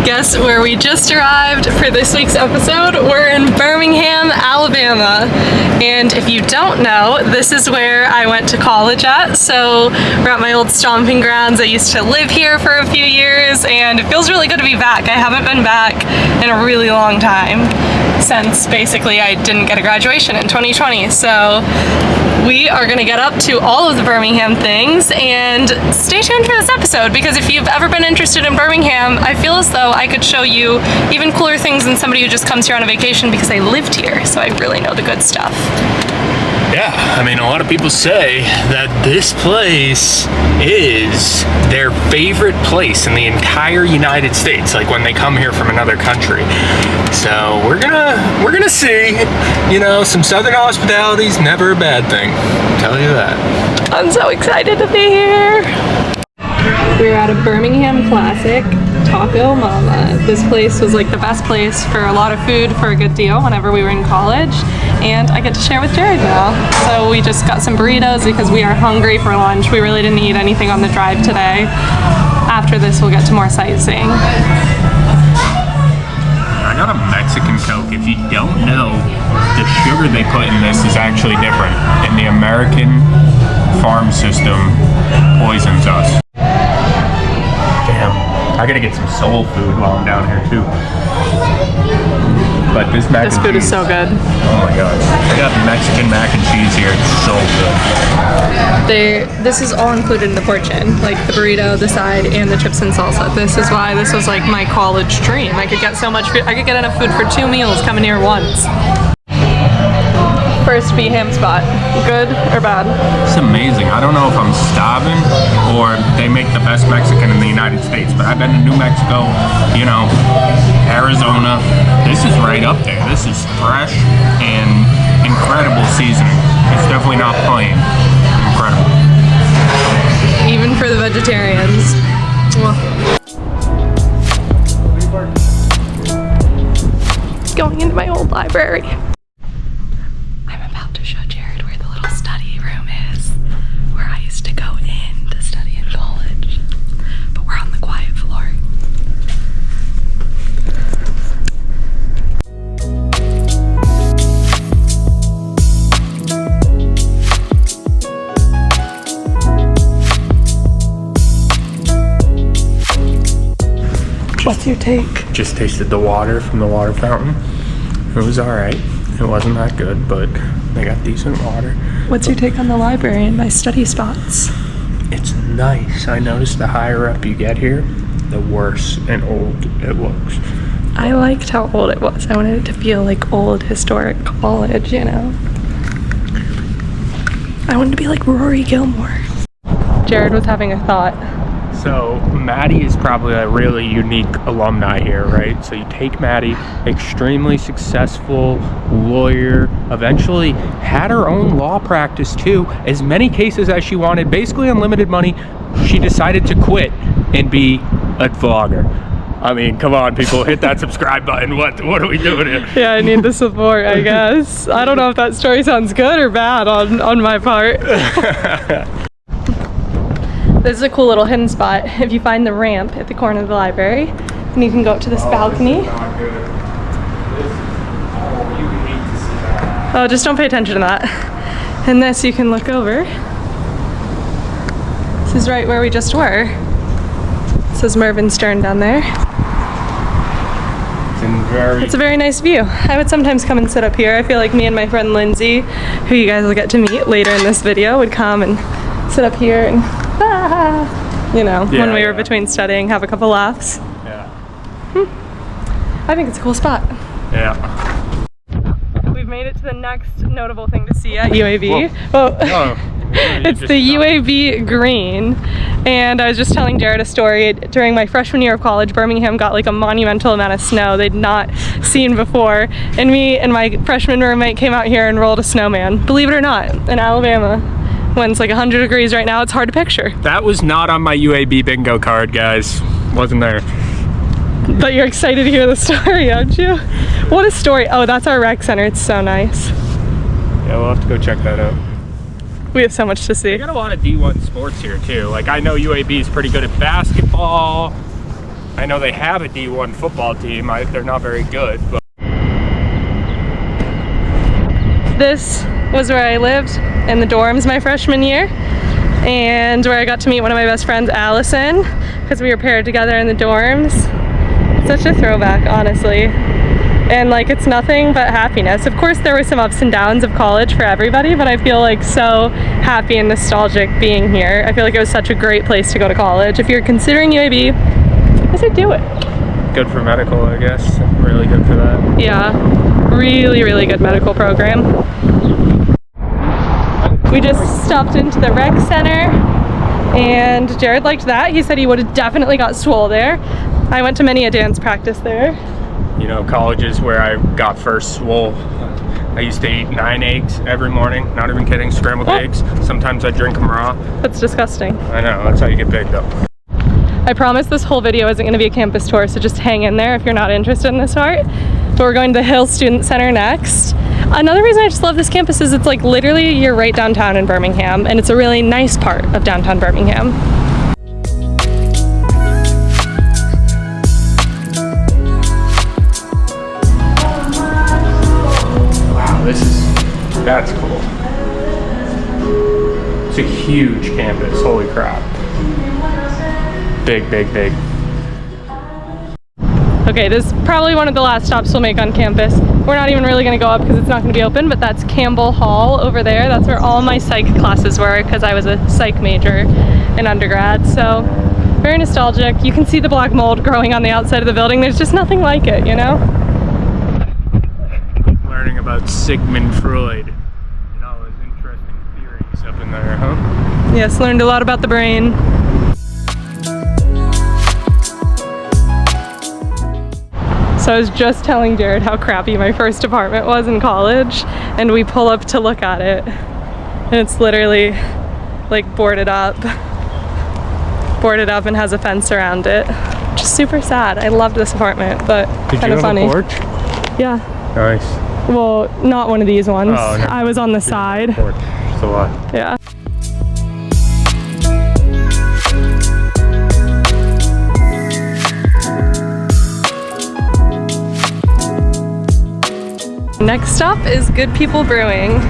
Guess where we just arrived for this week's episode? We're in Birmingham, Alabama. And if you don't know, this is where I went to college at. So we're at my old stomping grounds. I used to live here for a few years and it feels really good to be back. I haven't been back in a really long time since basically I didn't get a graduation in 2020. So we are gonna get up to all of the Birmingham things, and stay tuned for this episode because if you've ever been interested in Birmingham, I feel as though I could show you even cooler things than somebody who just comes here on a vacation because I lived here, so I really know the good stuff. Yeah, I mean, a lot of people say that this place is their favorite place in the entire United States, like when they come here from another country. So we're gonna see, you know, some Southern hospitality is never a bad thing, I'll tell you that. I'm so excited to be here. We're at a Birmingham classic, Taco Mama. This place was like the best place for a lot of food for a good deal whenever we were in college, and I get to share with Jared now. So we just got some burritos because we are hungry for lunch. We really didn't eat anything on the drive today. After this, we'll get to more sightseeing. I got a Mexican Coke. If you don't know, the sugar they put in this is actually different, and the American farm system poisons us. Damn, I gotta get some soul food while I'm down here too. But this mac and cheese. This food is so good. Oh my god. I got Mexican mac and cheese here. It's so good. This is all included in the portion, like the burrito, the side, and the chips and salsa. This is why this was like my college dream. I could get so much food. I could get enough food for 2 meals coming here once. First B-ham spot, good or bad? It's amazing. I don't know if I'm starving or they make the best Mexican in the United States, but I've been to New Mexico, you know, Arizona. This is right up there. This is fresh and incredible seasoning. It's definitely not plain. Incredible. Even for the vegetarians. Going into my old library. What's your take? Just tasted the water from the water fountain. It was alright. It wasn't that good, but they got decent water. What's your take on the library and my study spots? It's nice. I noticed the higher up you get here, the worse and old it looks. I liked how old it was. I wanted it to feel like old historic college, you know? I wanted to be like Rory Gilmore. Jared was having a thought. So Madi is probably a really unique alumni here, right? So you take Madi, extremely successful lawyer, eventually had her own law practice too, as many cases as she wanted, basically unlimited money. She decided to quit and be a vlogger. I mean, come on, people, hit that subscribe button. What are we doing here? Yeah, I need the support, I guess. I don't know if that story sounds good or bad on my part. This is a cool little hidden spot. If you find the ramp at the corner of the library, and you can go up to this balcony. Oh, just don't pay attention to that. And this, you can look over. This is right where we just were. This is Mervyn Stern down there. It's a very nice view. I would sometimes come and sit up here. I feel like me and my friend Lindsay, who you guys will get to meet later in this video, would come and sit up here and you know, when we were between studying, have a couple laughs. Yeah. I think it's a cool spot. Yeah. We've made it to the next notable thing to see at UAB. Well, it's the UAB Green. And I was just telling Jared a story. During my freshman year of college, Birmingham got like a monumental amount of snow they'd not seen before. And me and my freshman roommate came out here and rolled a snowman. Believe it or not, in Alabama. When it's like 100 degrees right now, it's hard to picture. That was not on my UAB bingo card, guys. Wasn't there. But you're excited to hear the story, aren't you? What a story. Oh, that's our rec center. It's so nice. Yeah, we'll have to go check that out. We have so much to see. They got a lot of D1 sports here too. Like I know UAB is pretty good at basketball. I know they have a D1 football team. They're not very good, but this was where I lived in the dorms my freshman year, and where I got to meet one of my best friends, Allison, because we were paired together in the dorms. Such a throwback, honestly. And like, it's nothing but happiness. Of course, there were some ups and downs of college for everybody, but I feel like so happy and nostalgic being here. I feel like it was such a great place to go to college. If you're considering UAB, I say do it. good for medical, I guess. Really good for that. Yeah, really, really good medical program. We just stopped into the rec center, and Jared liked that. He said he would have definitely got swole there. I went to many a dance practice there. You know, college is where I got first swole. I used to eat 9 eggs every morning, not even kidding, scrambled eggs. Sometimes I drink them raw. That's disgusting. I know, that's how you get big though. I promise this whole video isn't going to be a campus tour, so just hang in there if you're not interested in this part. But we're going to the Hill Student Center next. Another reason I just love this campus is it's like literally you're right downtown in Birmingham, and it's a really nice part of downtown Birmingham. That's cool. It's a huge campus, holy crap. Big, big, big. Okay, this is probably one of the last stops we'll make on campus. We're not even really gonna go up because it's not gonna be open, but that's Campbell Hall over there. That's where all my psych classes were because I was a psych major in undergrad, so very nostalgic. You can see the black mold growing on the outside of the building. There's just nothing like it, you know? Learning about Sigmund Freud and all those interesting theories up in there, huh? Yes, learned a lot about the brain. So I was just telling Jared how crappy my first apartment was in college, and we pull up to look at it, and it's literally like boarded up and has a fence around it. Just super sad. I loved this apartment, but kind of funny. Did you have a porch? Yeah. Nice. Well, not one of these ones. Oh, no. I was on the side. Porch. It's a lot. Yeah. Next stop is Good People Brewing.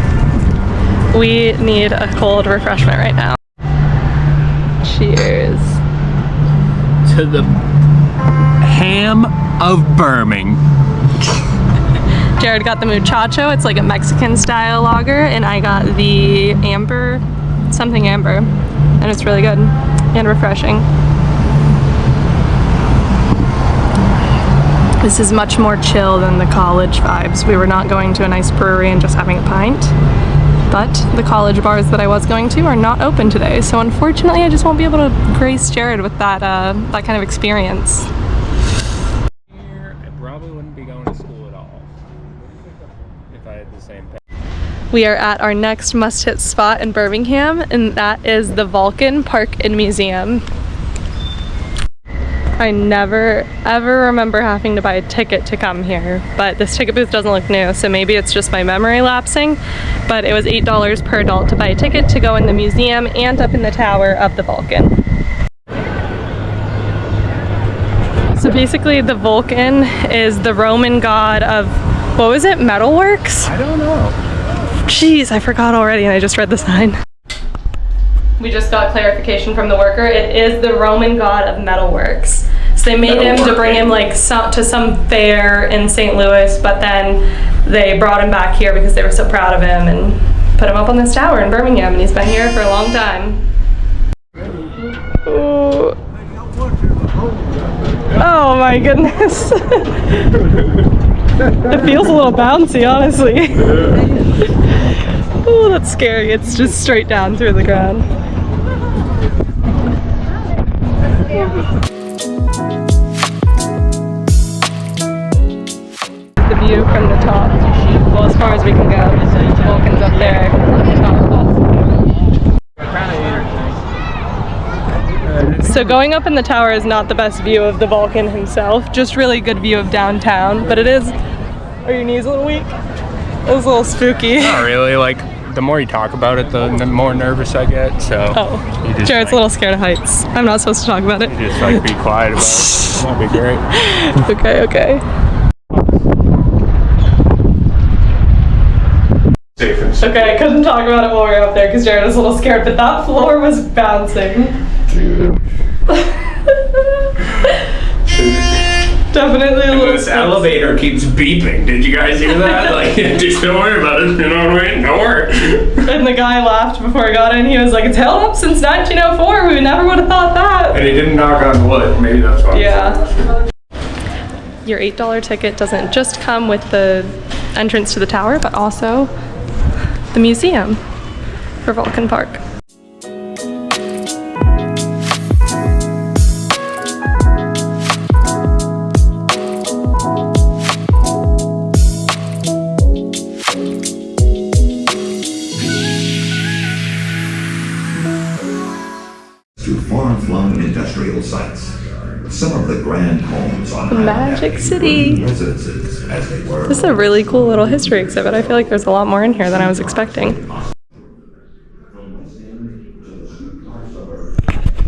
We need a cold refreshment right now. Cheers. To the ham of Birmingham. Jared got the muchacho. It's like a Mexican style lager, and I got the amber, something amber, and it's really good and refreshing. This is much more chill than the college vibes. We were not going to a nice brewery and just having a pint, but the college bars that I was going to are not open today, so unfortunately I just won't be able to grace Jared with that that kind of experience. I probably wouldn't be going to school at all if I had the same thing. We are at our next must-hit spot in Birmingham, and that is the Vulcan Park and Museum. I never ever remember having to buy a ticket to come here, but this ticket booth doesn't look new, so maybe it's just my memory lapsing, but it was $8 per adult to buy a ticket to go in the museum and up in the tower of the Vulcan. So basically the Vulcan is the Roman god of, what was it, metalworks? I don't know. Jeez, I forgot already and I just read the sign. We just got clarification from the worker. It is the Roman god of metalworks. So they made him to bring him like to some fair in St. Louis, but then they brought him back here because they were so proud of him and put him up on this tower in Birmingham, and he's been here for a long time. Ooh. Oh my goodness. It feels a little bouncy, honestly. Oh, that's scary. It's just straight down through the ground. The view from the top. Well, as far as we can go. Vulcan's up there at the top. So going up in the tower is not the best view of the Vulcan himself. Just really good view of downtown. But it is... Are your knees a little weak? It was a little spooky. Not really, like the more you talk about it, the more nervous I get. So Jared's a little scared of heights. I'm not supposed to talk about it. You just like be quiet about it. That'd be great. Okay. Okay, I couldn't talk about it while we were up there because Jared was a little scared, but that floor was bouncing. Dude. Definitely a little. This elevator keeps beeping. Did you guys hear that? Like, just don't worry about it. You know what I mean? Don't worry. And the guy laughed before he got in. He was like, "It's held up since 1904. We never would have thought that." And he didn't knock on wood. Maybe that's why. Yeah. Your $8 ticket doesn't just come with the entrance to the tower, but also the museum for Vulcan Park. To far-flung industrial sites. Some of the grand homes on The Magic City. Residences, as they were. This is a really cool little history exhibit. I feel like there's a lot more in here than I was expecting.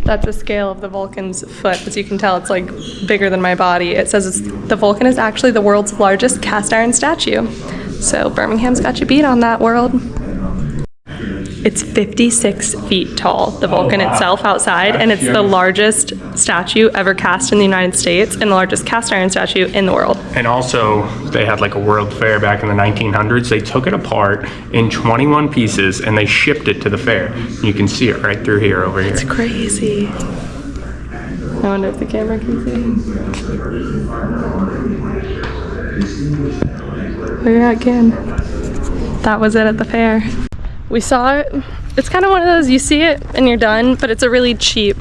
That's a scale of the Vulcan's foot. As you can tell, it's like bigger than my body. It says the Vulcan is actually the world's largest cast iron statue. So Birmingham's got you beat on that, world. It's 56 feet tall, the Vulcan itself outside, and it's the largest statue ever cast in the United States and the largest cast iron statue in the world. And also, they had like a world fair back in the 1900s. They took it apart in 21 pieces and they shipped it to the fair. You can see it right through here, over here. It's crazy. I wonder if the camera can see. Oh yeah, it can. That was it at the fair. We saw it. It's kind of one of those, you see it and you're done, but it's a really cheap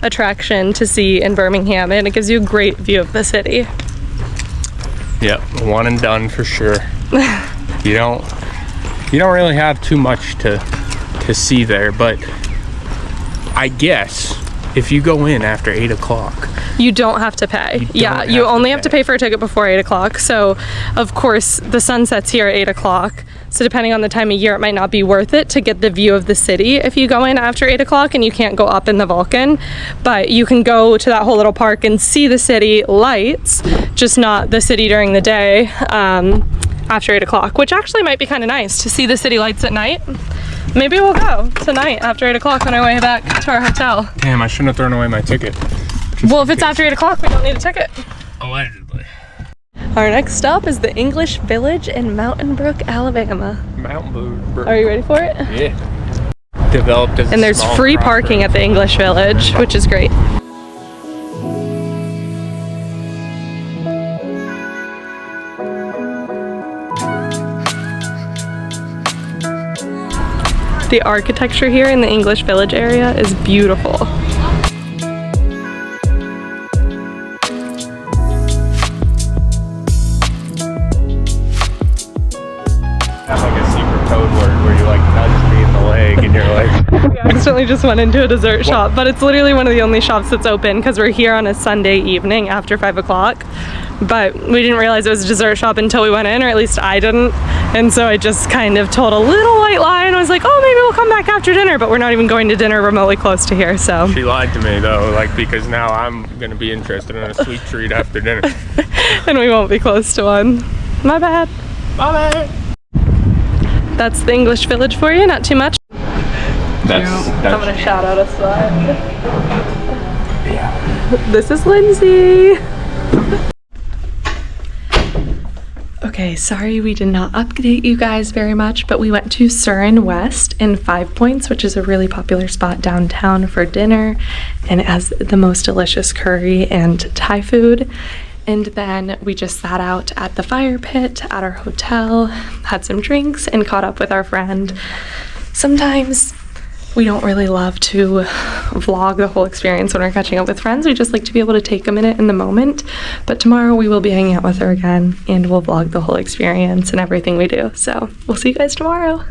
attraction to see in Birmingham, and it gives you a great view of the city. Yep, one and done for sure. You don't really have too much to see there, but I guess if you go in after 8 o'clock, you don't have to pay. Yeah, you only have to pay for a ticket before 8 o'clock. So, of course, the sun sets here at 8 o'clock. So depending on the time of year, it might not be worth it to get the view of the city if you go in after 8 o'clock and you can't go up in the Vulcan. But you can go to that whole little park and see the city lights, just not the city during the day after 8 o'clock, which actually might be kind of nice to see the city lights at night. Maybe we'll go tonight after 8 o'clock on our way back to our hotel. damn, I shouldn't have thrown away my ticket. Well, if it's after 8 o'clock, we don't need a ticket. Allegedly. Our next stop is the English Village in Mountain Brook, Alabama. Brook. Are you ready for it? Yeah. Developed as And there's free parking at the English Village, which is great. The architecture here in the English Village area is beautiful. We accidentally just went into a dessert shop, but it's literally one of the only shops that's open because we're here on a Sunday evening after 5 o'clock. But we didn't realize it was a dessert shop until we went in, or at least I didn't. And so I just kind of told a little white lie and was like, oh, maybe we'll come back after dinner, but we're not even going to dinner remotely close to here, so. She lied to me though, like, because now I'm gonna be interested in a sweet treat after dinner. And we won't be close to one. My bad. My bad. That's the English Village for you, not too much. That's I'm gonna shout out a spot. Yeah. This is Lindsay. Okay, sorry we did not update you guys very much, but we went to Surin West in 5 Points, which is a really popular spot downtown for dinner, and it has the most delicious curry and Thai food. And then we just sat out at the fire pit at our hotel, had some drinks, and caught up with our friend. Sometimes we don't really love to vlog the whole experience when we're catching up with friends. We just like to be able to take a minute in the moment. But tomorrow we will be hanging out with her again, and we'll vlog the whole experience and everything we do. So we'll see you guys tomorrow.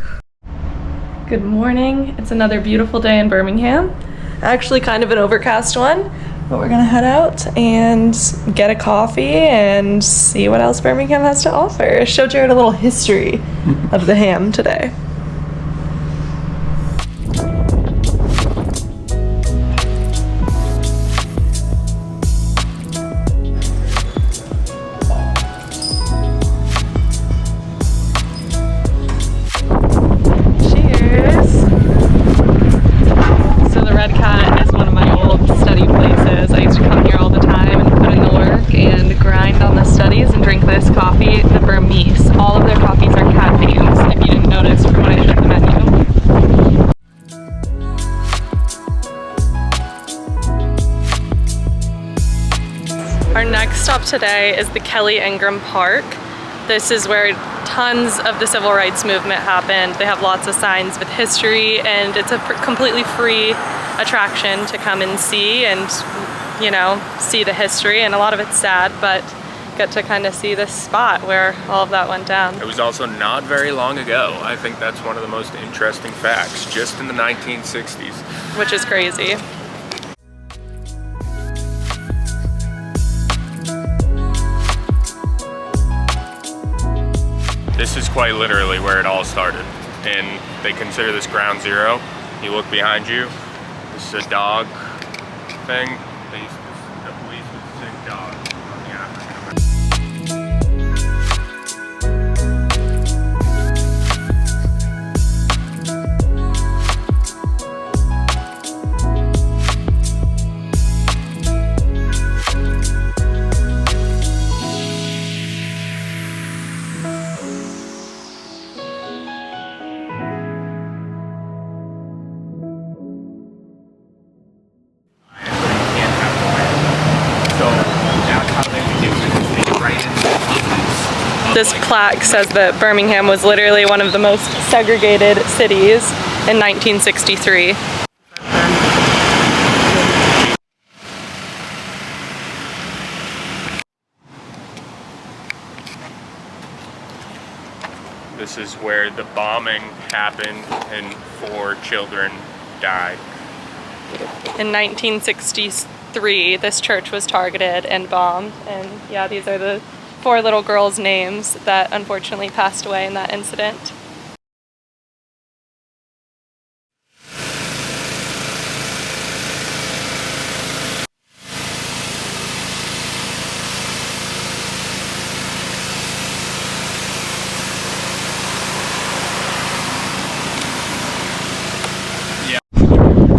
Good morning. It's another beautiful day in Birmingham. Actually kind of an overcast one, but we're gonna head out and get a coffee and see what else Birmingham has to offer. Show Jared a little history of the ham today. Our next stop today is the Ingram Park. This is where tons of the civil rights movement happened. They have lots of signs with history, and it's a completely free attraction to come and see and, you know, see the history. And a lot of it's sad, but get to kind of see this spot where all of that went down. It was also not very long ago. I think that's one of the most interesting facts, just in the 1960s. Which is crazy. This is quite literally where it all started, and they consider this ground zero. You look behind you, this is a dog thing. The police would sing dogs on the African American. This plaque says that Birmingham was literally one of the most segregated cities in 1963. This is where the bombing happened and 4 children died. In 1963, this church was targeted and bombed, and yeah, these are the 4 little girls' names that unfortunately passed away in that incident.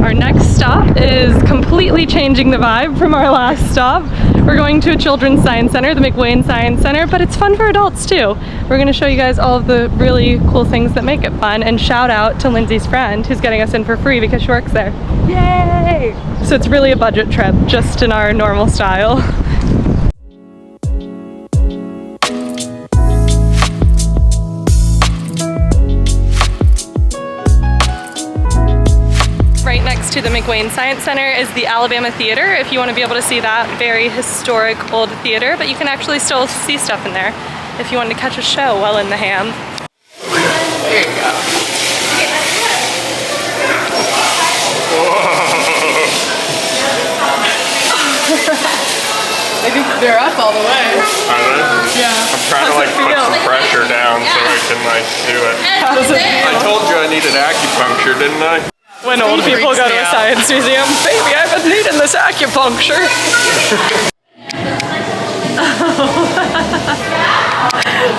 Our next stop is completely changing the vibe from our last stop. We're going to a children's science center, the McWane Science Center, but it's fun for adults too. We're going to show you guys all of the really cool things that make it fun, and shout out to Lindsay's friend who's getting us in for free because she works there. Yay! So it's really a budget trip, just in our normal style. Right next to the McWane Science Center is the Alabama Theater, if you want to be able to see that very historic old theater, but you can actually still see stuff in there if you want to catch a show while in the ham. There you go. I think they're up all the way. Are they? Yeah. I'm trying to like put some pressure down so I can like do it. How does it feel? I told you I needed acupuncture, didn't I? When old people go to a science museum, baby, I've been needing this acupuncture.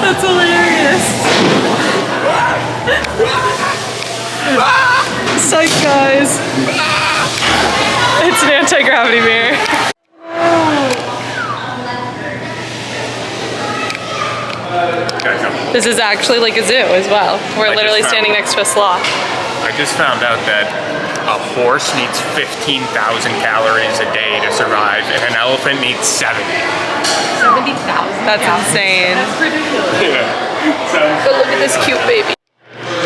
That's hilarious. Psych, guys. It's an anti-gravity mirror. This is actually like a zoo as well. We're literally standing next to a sloth. I just found out that a horse needs 15,000 calories a day to survive, and an elephant needs 70. 70,000? That's insane. That's ridiculous. Yeah. But look at this cute baby.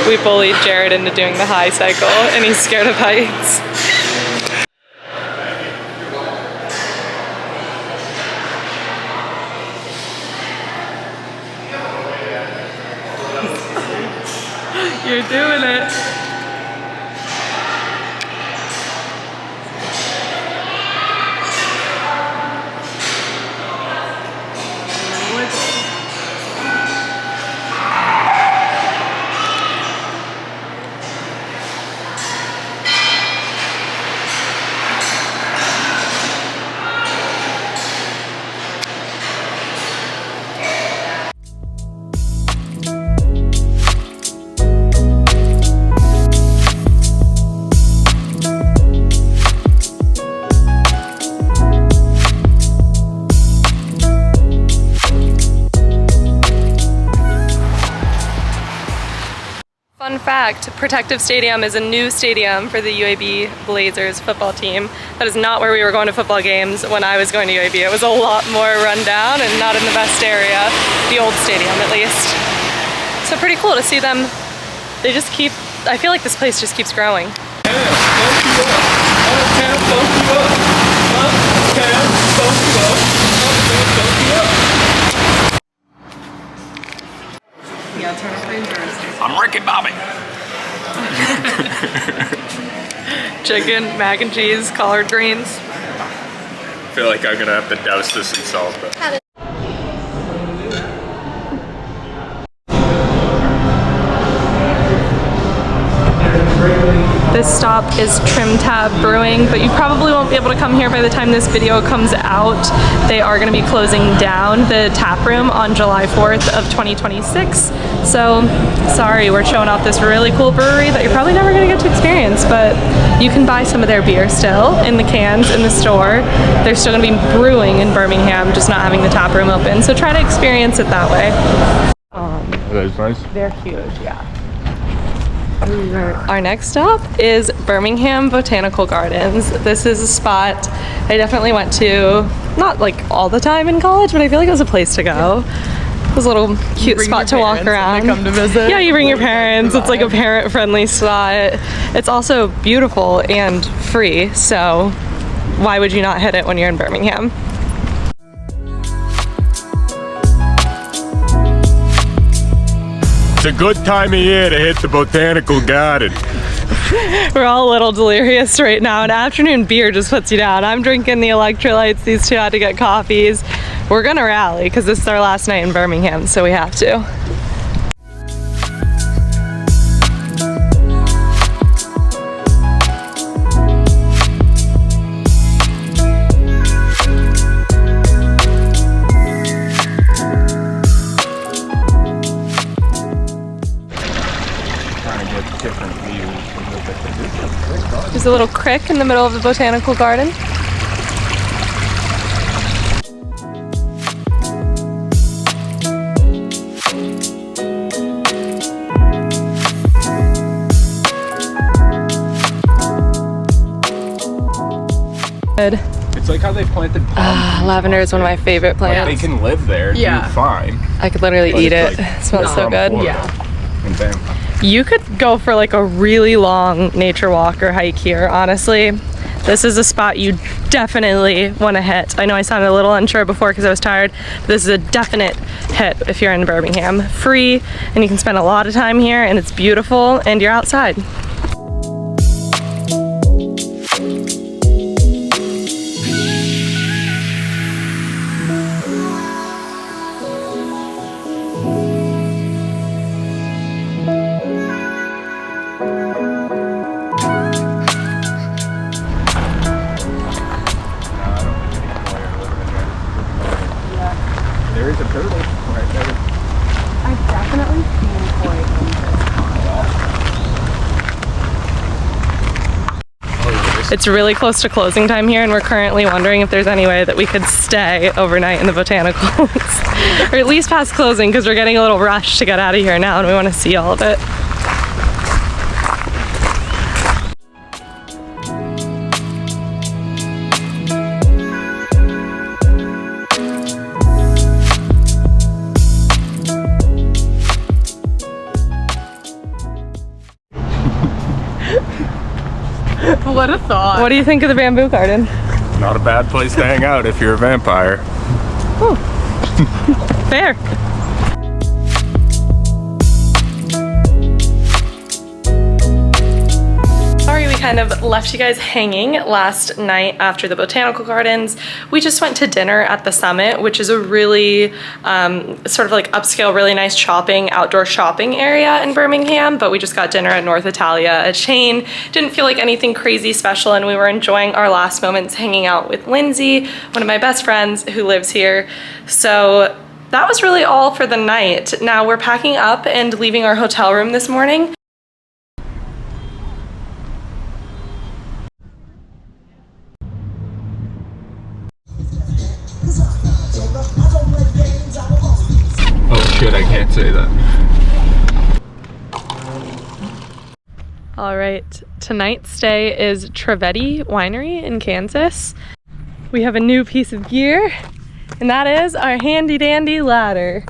We bullied Jared into doing the high cycle, and he's scared of heights. You're doing it. fact, Protective Stadium is a new stadium for the UAB Blazers football team. That is not where we were going to football games when I was going to UAB. It was a lot more run down and not in the best area, the old stadium at least. So pretty cool to see them. They just keep, I feel like this place just keeps growing. I'm Ricky Bobby. Chicken, mac and cheese, collard greens. I feel like I'm gonna have to douse this in salt. But... This stop is Trim Tab Brewing, but you probably won't be able to come here by the time this video comes out. They are going to be closing down the tap room on July 4th of 2026. So, sorry, we're showing off this really cool brewery that you're probably never going to get to experience, but you can buy some of their beer still in the cans in the store. They're still going to be brewing in Birmingham, just not having the tap room open. So try to experience it that way. That's nice. They're huge, yeah. Our next stop is Birmingham Botanical Gardens. This is a spot I definitely went to, not like all the time in college, but I feel like it was a place to go. It was a little cute spot to walk around. Come to visit. Yeah, you bring your parents. It's like a parent-friendly spot. It's also beautiful and free, so why would you not hit it when you're in Birmingham? It's a good time of year to hit the Botanical Garden. We're all a little delirious right now. An afternoon beer just puts you down. I'm drinking the electrolytes. These two had to get coffees. We're gonna rally because this is our last night in Birmingham, so we have to. There's a little creek in the middle of the Botanical Garden. It's like how they planted palm. Lavender is one of my favorite plants. Like they can live there and do fine. I could literally eat it. Like, It smells so good. And bam. You could go for like a really long nature walk or hike here, honestly. This is a spot you definitely want to hit. I know I sounded a little unsure before because I was tired, but this is a definite hit if you're in Birmingham. Free, and you can spend a lot of time here, and it's beautiful, and you're outside. There is a turtle right there. I've definitely seen koi in this. It's really close to closing time here, and we're currently wondering if there's any way that we could stay overnight in the botanicals. Or at least past closing, because we're getting a little rushed to get out of here now and we want to see all of it. What a thought. What do you think of the bamboo garden? Not a bad place to hang out if you're a vampire. Oh. Fair. Sorry we kind of left you guys hanging last night after the Botanical Gardens. We just went to dinner at the Summit, which is a really sort of like upscale, really nice outdoor shopping area in Birmingham, but we just got dinner at North Italia, a chain. Didn't feel like anything crazy special, and we were enjoying our last moments hanging out with Lindsay, one of my best friends who lives here. So that was really all for the night. Now we're packing up and leaving our hotel room this morning. Oh shit, I can't say that. All right, tonight's stay is Trivedi Winery in Kansas. We have a new piece of gear, and that is our handy dandy ladder.